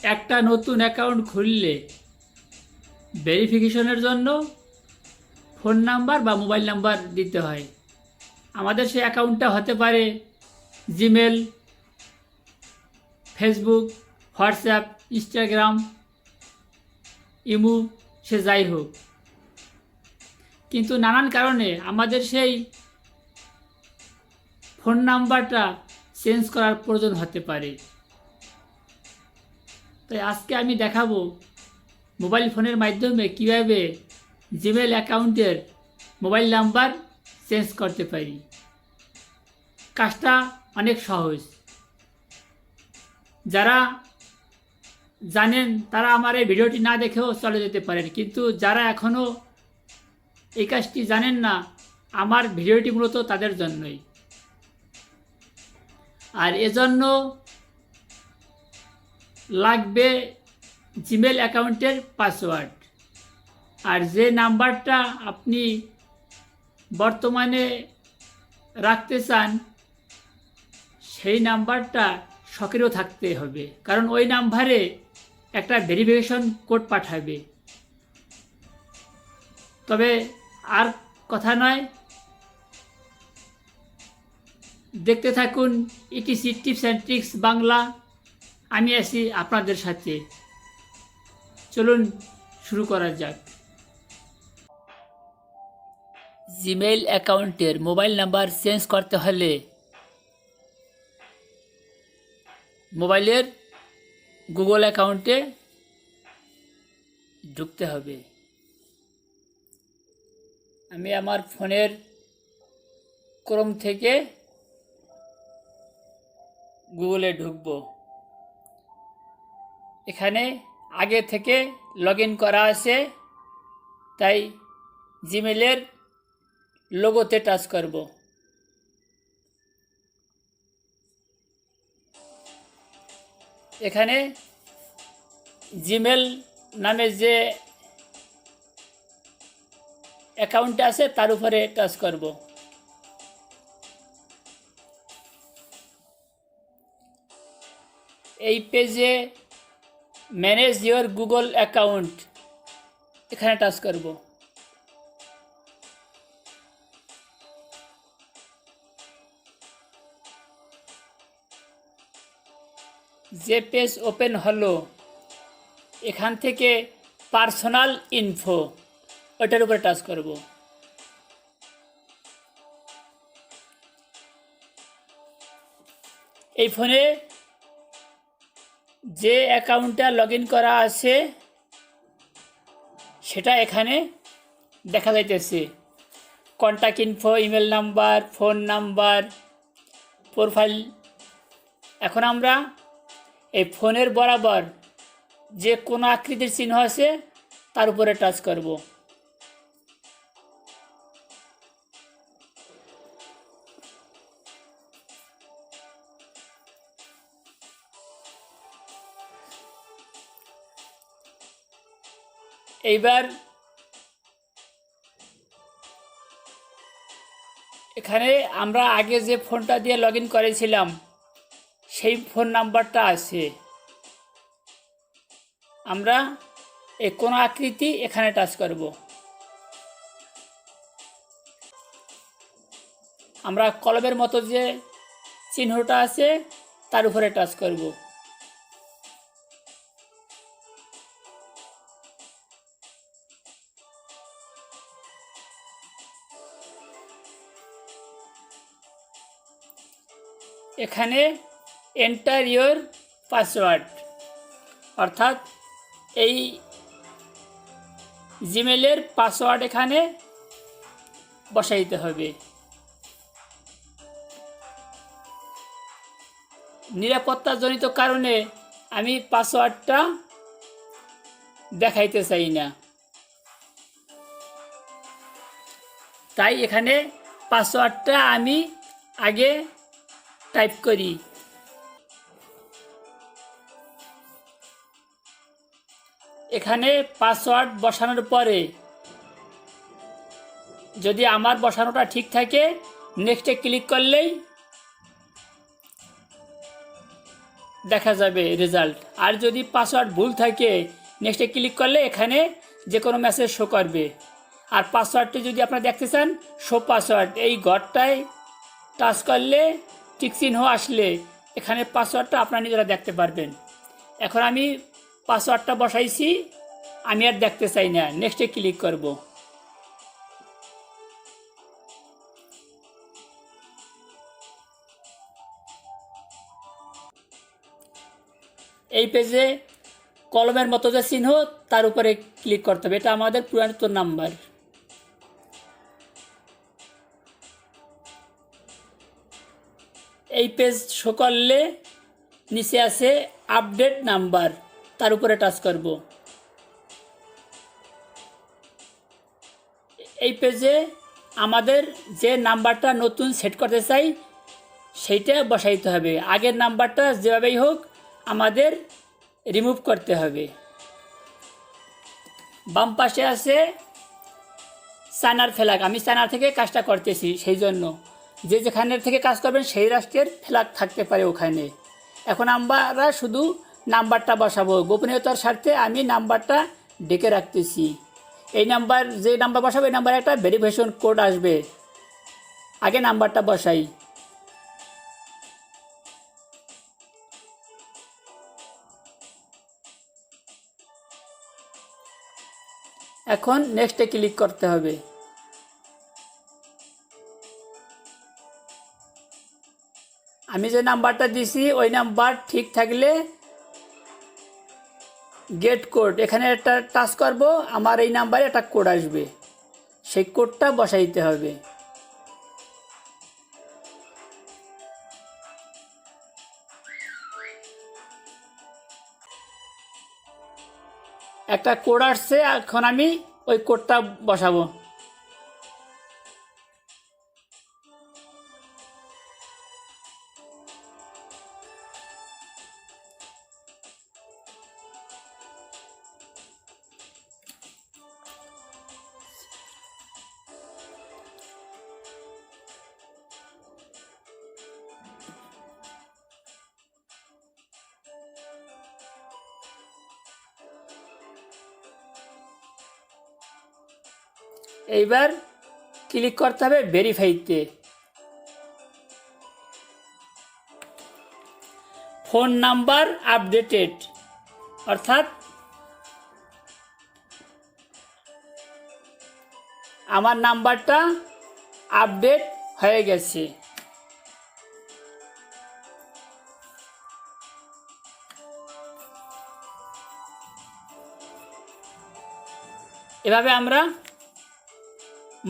একটা নতুন অ্যাকাউন্ট খুললে ভেরিফিকেশনের জন্য ফোন নাম্বার বা মোবাইল নাম্বার দিতে হয়। আমাদের সেই অ্যাকাউন্টটা হতে পারে Gmail, Facebook, WhatsApp, Instagram, imo, সে যাই হোক। কিন্তু নানান কারণে আমাদের সেই ফোন নাম্বারটা চেঞ্জ করার প্রয়োজন হতে পারে। তাই আজকে আমি দেখাবো মোবাইল ফোনের মাধ্যমে কীভাবে জিমেল অ্যাকাউন্টের মোবাইল নাম্বার চেঞ্জ করতে পারি। কাজটা অনেক সহজ। যারা জানেন তারা আমার এই ভিডিওটি না দেখেও চলে যেতে পারেন, কিন্তু যারা এখনও এই কাজটি জানেন না, আমার ভিডিওটি মূলত তাদের জন্যই। আর এজন্য লাগবে জিমেল অ্যাকাউন্টের পাসওয়ার্ড। আর যে নাম্বারটা আপনি বর্তমানে রাখতে চান সেই নাম্বারটা সক্রিয় থাকতে হবে, কারণ ওই নাম্বারে একটা ভেরিফিকেশন কোড পাঠাবে। তবে আর কথা নয়, দেখতে থাকুন etc tips and tricks Bangla. আমি আছি আপনাদের সাথে। চলুন শুরু করা যাক। জিমেইল অ্যাকাউন্টের মোবাইল নাম্বার চেঞ্জ করতে হলে মোবাইলের গুগল অ্যাকাউন্টে ঢুকতে হবে। আমি আমার ফোনের ক্রোম থেকে গুগলে ঢুকব। এখানে আগে থেকে লগ ইন করা আছে, তাই জিমেলের লোগোতে টাচ করব। এখানে জিমেল নামে যে অ্যাকাউন্ট আছে তার উপরে টাচ করব। এই পেজে ম্যানেজ ইওর গুগল অ্যাকাউন্ট, এখানে টাচ করব। যে পেজ ওপেন হলো, এখান থেকে পার্সোনাল ইনফো, ওটার উপরে টাচ করব। এই ফোনে যে অ্যাকাউন্টটা লগ ইন করা আছে সেটা এখানে দেখা যাইতেছে। Contact info, email number, phone number, profile. এখন আমরা এই ফোনের বরাবর যে কোনো আকৃতির চিহ্ন আছে তার উপরে টাচ করব। এইবার এখানে আমরা আগে যে ফোনটা দিয়ে লগ ইন করেছিলাম সেই ফোন নাম্বারটা আছে। আমরা এই কোন আকৃতি এখানে টাচ করব। আমরা কলমের মতো যে চিহ্নটা আছে তার উপরে টাচ করব। এখানে এন্টার ইওর পাসওয়ার্ড, অর্থাৎ এই জিমেলের পাসওয়ার্ড এখানে বসাইতে হবে। নিরাপত্তাজনিত কারণে আমি পাসওয়ার্ডটা দেখাইতে চাই না, তাই এখানে পাসওয়ার্ডটা আমি আগে টাইপ করি। এখানে পাসওয়ার্ড বসানোর পরে যদি আমার বসানোটা ঠিক থাকে, নেক্সটে ক্লিক করলেই দেখা যাবে রেজাল্ট। আর যদি পাসওয়ার্ড ভুল থাকে নেক্সটে ক্লিক করলে এখানে যে কোনো মেসেজ শো করবে। আর পাসওয়ার্ডটি যদি আপনারা দেখতে চান শো পাসওয়ার্ড, এই ঘরটায় টাচ করলে টিক চিহ্ন আসলে এখানে পাসওয়ার্ডটা আপনারা নিজেরা দেখতে পারবেন। এখন আমি পাসওয়ার্ডটা বসাইছি, আমি আর দেখতে চাই না, নেক্সটে ক্লিক করব। এই পেজে কলমের মতো যে চিহ্ন তার উপরে ক্লিক করতে হবে, এটা আমাদের পুরাতন নাম্বার। এই পেজ শো করলে নিচে আছে আপডেট নাম্বার, তার উপরে টাচ করব। এই পেজে আমাদের যে নাম্বারটা নতুন সেট করতে চাই সেইটা বসাইতে হবে। আগের নাম্বারটা যেভাবেই হোক আমাদের রিমুভ করতে হবে। বাম পাশে আছে চায়নার ফ্ল্যাগ, আমি চায়না থেকে কাজটা করতেছি, সেই জন্য যে যেখানে থেকে কাজ করবেন সেই রাষ্ট্রের ফ্ল্যাগ থাকতে পারে ওখানে। এখন আমরা শুধু নাম্বারটা বসাবো, গোপনীয়তার স্বার্থে আমি নাম্বারটা ডেকে রাখতেছি। এই নাম্বার, যে নাম্বার বসাবো এই নাম্বারে একটা ভেরিফিকেশন কোড আসবে, আগে নাম্বারটা বসাই। এখন নেক্সটে ক্লিক করতে হবে। আমি যে নাম্বারটা দিছি ওই নাম্বার ঠিক থাকলে গেট কোড, এখানে একটা টাচ করব, আমার এই নাম্বারে একটা কোড আসবে, সেই কোডটা বসাইতে হবে। একটা কোড আসছে, এখন আমি ওই কোডটা বসাবো। এইবার ক্লিক করতে হবে ভেরিফাইতে। ফোন নাম্বার আপডেটেড, অর্থাৎ আমার নাম্বারটা আপডেট হয়ে গেছে। এভাবে আমরা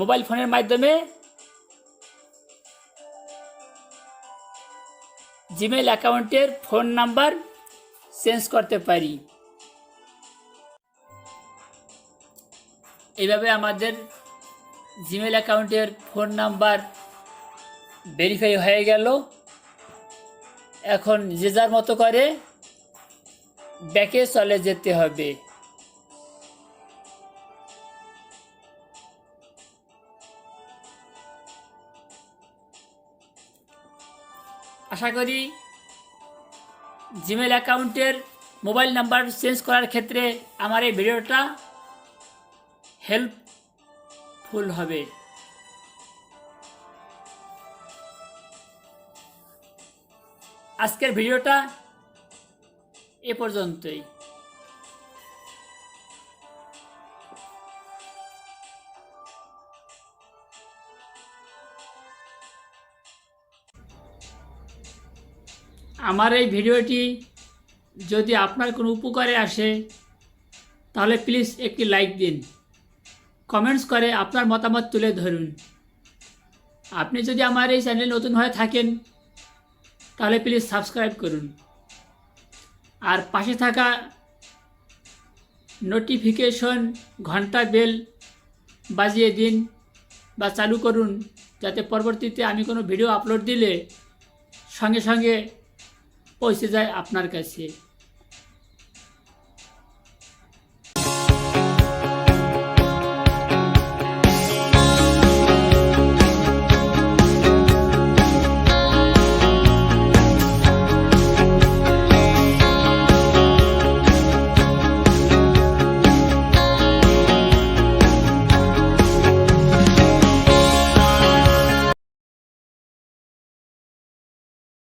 মোবাইল ফোনের মাধ্যমে জিমেইল অ্যাকাউন্টের ফোন নাম্বার চেঞ্জ করতে পারি। এইভাবে আমাদের জিমেইল অ্যাকাউন্টের ফোন নাম্বার ভেরিফাই হয়ে গেল। এখন যে যার মতো করে ব্যাকে চলে যেতে হবে। আশা করি জিমেইল অ্যাকাউন্টের মোবাইল নাম্বার চেঞ্জ করার ক্ষেত্রে আমার এই ভিডিওটা হেল্পফুল হবে। আজকের ভিডিওটা এ পর্যন্তই। আমার এই ভিডিওটি যদি আপনার কোনো উপকারে আসে তাহলে প্লিজ একটি লাইক দিন, কমেন্টস করে আপনার মতামত তুলে ধরুন। আপনি যদি আমার এই চ্যানেলে নতুন হয়ে থাকেন তাহলে প্লিজ সাবস্ক্রাইব করুন, আর পাশে থাকা নোটিফিকেশন ঘন্টা বেল বাজিয়ে দিন বা চালু করুন, যাতে পরবর্তীতে আমি কোনো ভিডিও আপলোড দিলে সঙ্গে সঙ্গে পৌঁছে যায় আপনার কাছে।